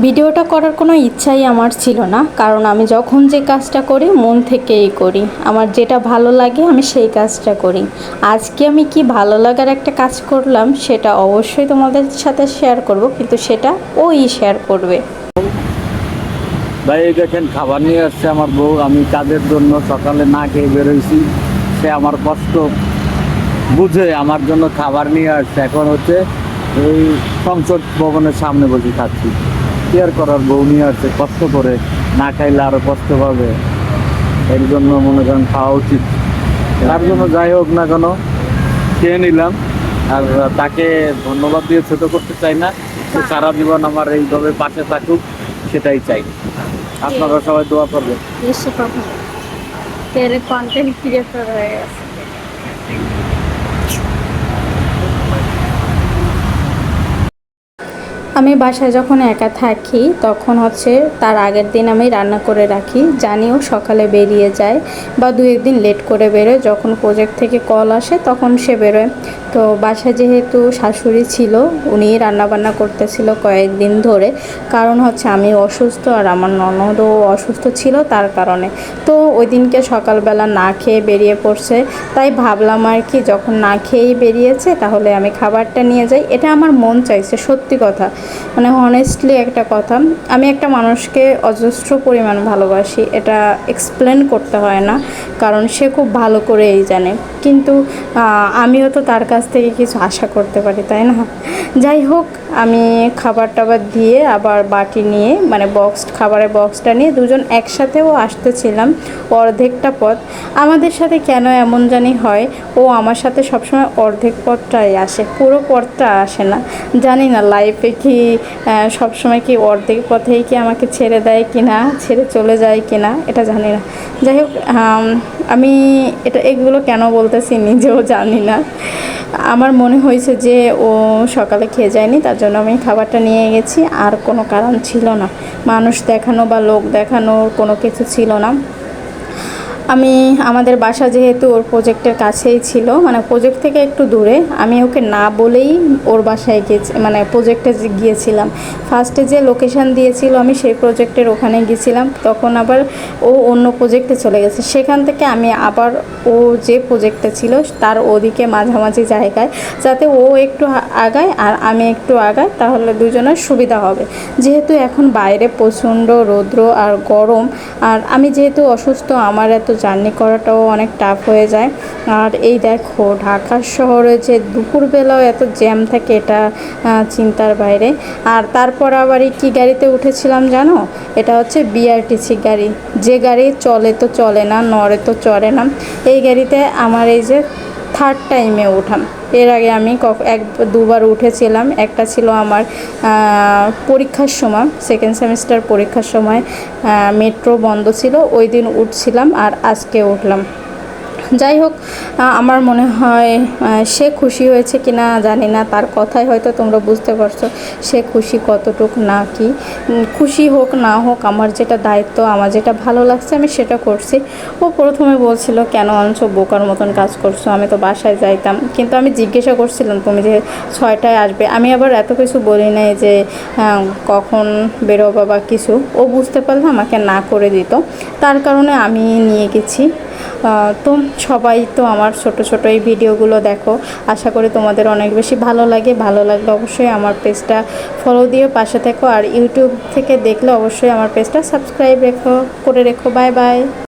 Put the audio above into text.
ভিডিওটা করার কোনো ইচ্ছাই আমার ছিল না, কারণ আমি যখন যে কাজটা করি মন থেকেই করি। আমার যেটা ভালো লাগে আমি সেই কাজটা করি। আজকে আমি কি ভালো লাগার একটা কাজ করলাম সেটা অবশ্যই তোমাদের সাথে শেয়ার করব, কিন্তু সেটা ওই শেয়ার করবে। ভাই, এই দেখেন খাবার নিয়ে আসছে আমার বউ। আমি কাজের জন্য সকালে না খেয়ে বেরোইছি, সে আমার কষ্ট বুঝে আমার জন্য খাবার নিয়ে আসছে। এখন হচ্ছে এই সংসদ ভবনের সামনে বসে খাচ্ছি। কি আর করার, বউ নিয়ে আসছে, কষ্ট করে না খাইলে আরো কষ্ট পাবে, এর জন্য মনে করেন খাওয়া উচিত। তার জন্য যাই হোক না কেন খেয়ে নিলাম। আর তাকে ধন্যবাদ দিয়ে ছোট করতে চাই না, সে সারা জীবন আমার এইভাবে পাশে থাকুক, সেটাই চাই। আপনারা সবাই দোয়া করবেন। কন্টেন্ট ক্রিয়েটর হয়ে গেছে। আমি বাসায় যখন একা থাকি তখন হচ্ছে তার আগের দিন আমি রান্না করে রাখি, জানিও সকালে বেরিয়ে যায় বা দু একদিন লেট করে বেরোয়। যখন প্রজেক্ট থেকে কল আসে তখন সে বেরোয়। তো বাসায় যেহেতু শাশুড়ি ছিল, উনি রান্নাবান্না করতেছিল কয়েকদিন ধরে, কারণ হচ্ছে আমি অসুস্থ আর আমার ননদও অসুস্থ ছিল তার কারণে। তো ওই দিনকে সকালবেলা না খেয়ে বেরিয়ে পড়ছে, তাই ভাবলাম আর কি যখন না খেয়েই বেরিয়েছে তাহলে আমি খাবারটা নিয়ে যাই। এটা আমার মন চাইছে, সত্যি কথা, মানে হনেস্টলি একটা কথা। আমি একটা মানুষকে অজস্র পরিমাণ ভালোবাসি, এটা এক্সপ্লেন করতে হয় না, কারণ সে খুব ভালো করেই জানে। কিন্তু আমিও তো তার কাছ থেকে কিছু আশা করতে পারি, তাই না? যাই হোক, আমি খাবার টাবার দিয়ে আবার বাটি নিয়ে, মানে খাবারের বক্সটা নিয়ে দুজন একসাথেও আসতেছিলাম অর্ধেকটা পথ। আমাদের সাথে কেন এমন জানি হয়, ও আমার সাথে সবসময় অর্ধেক পথটাই আসে, পুরো পথটা আসে না। জানি না লাইফে কি সবসময় কি অর্ধেক পথেই কি আমাকে ছেড়ে দেয় কি না, ছেড়ে চলে যায় কি না, এটা জানি না। যাই হোক, আমি এগুলো কেন বলতেছি নিজেও জানি না। আমার মনে হয়েছে যে ও সকালে খেয়ে যায়নি, তার জন্য আমি খাবারটা নিয়ে গেছি, আর কোনো কারণ ছিল না। মানুষ দেখানো বা লোক দেখানোর কোনো কিছু ছিল না। আমাদের বাসা যেহেতু ওর প্রজেক্টের কাছেই ছিল, মানে প্রজেক্ট থেকে একটু দূরে, আমি ওকে না বলেই ওর বাসায় মানে প্রজেক্টে গিয়েছিলাম। ফার্স্টে যে লোকেশান দিয়েছিল আমি সেই প্রজেক্টের ওখানে গিয়েছিলাম, তখন আবার ও অন্য প্রজেক্টে চলে গেছে। সেখান থেকে আমি আবার ও যে প্রজেক্টে ছিল তার ওদিকে মাঝামাঝি জায়গায়, যাতে ও একটু আগায় আর আমি একটু আগাই, তাহলে দুজনের সুবিধা হবে। যেহেতু এখন বাইরে প্রচণ্ড রৌদ্র আর গরম, আর আমি যেহেতু অসুস্থ, আমার এত জার্নি করাটাও অনেক টাফ হয়ে যায়। আর এই দেখো ঢাকা শহরে যে দুপুরবেলাও এত জ্যাম থাকে, এটা চিন্তার বাইরে। আর তারপর আবার এই কী গাড়িতে উঠেছিলাম জানো? এটা হচ্ছে বিআরটিসি গাড়ি, যে গাড়ি চলে তো চলে না, নড়ে তো চড়ে না। এই গাড়িতে আমার এই যে থার্ড টাইমে উঠাম। এর আগে আমি দুবার উঠেছিলাম। একটা ছিল আমার পরীক্ষার সময়, সেকেন্ড সেমিস্টার পরীক্ষার সময়, মেট্রো বন্ধ ছিল, ওই দিন উঠছিলাম, আর আজকে উঠলাম। যাই হোক, আমার মনে হয় সে খুশি হয়েছে কি না জানি না, তার কথাই হয়তো তোমরা বুঝতে পারছো সে খুশি কতটুক না কি। খুশি হোক না হোক, আমার যেটা দায়িত্ব, আমার যেটা ভালো লাগছে আমি সেটা করছি। ও প্রথমে বলছিল কেন আনছো, বোকার মতন কাজ করছো, আমি তো বাসায় যাইতাম। কিন্তু আমি জিজ্ঞাসা করছিলাম তুমি যে 6টায় আসবে, আমি আবার এত কিছু বলি নাই যে কখন বেরোবা বা কিছু। ও বুঝতে পারলে আমাকে না করে দিত, তার কারণে আমি নিয়ে গেছি। তো সবাই তো আমার ছোট ছোট এই ভিডিওগুলো দেখো, আশা করি তোমাদের অনেক বেশি ভালো লাগে। ভালো লাগলে অবশ্যই আমার পেজটা ফলো দিয়ে পাশে থেকো, আর ইউটিউব থেকে দেখলে অবশ্যই আমার পেজটা সাবস্ক্রাইব করে রেখো। Bye bye.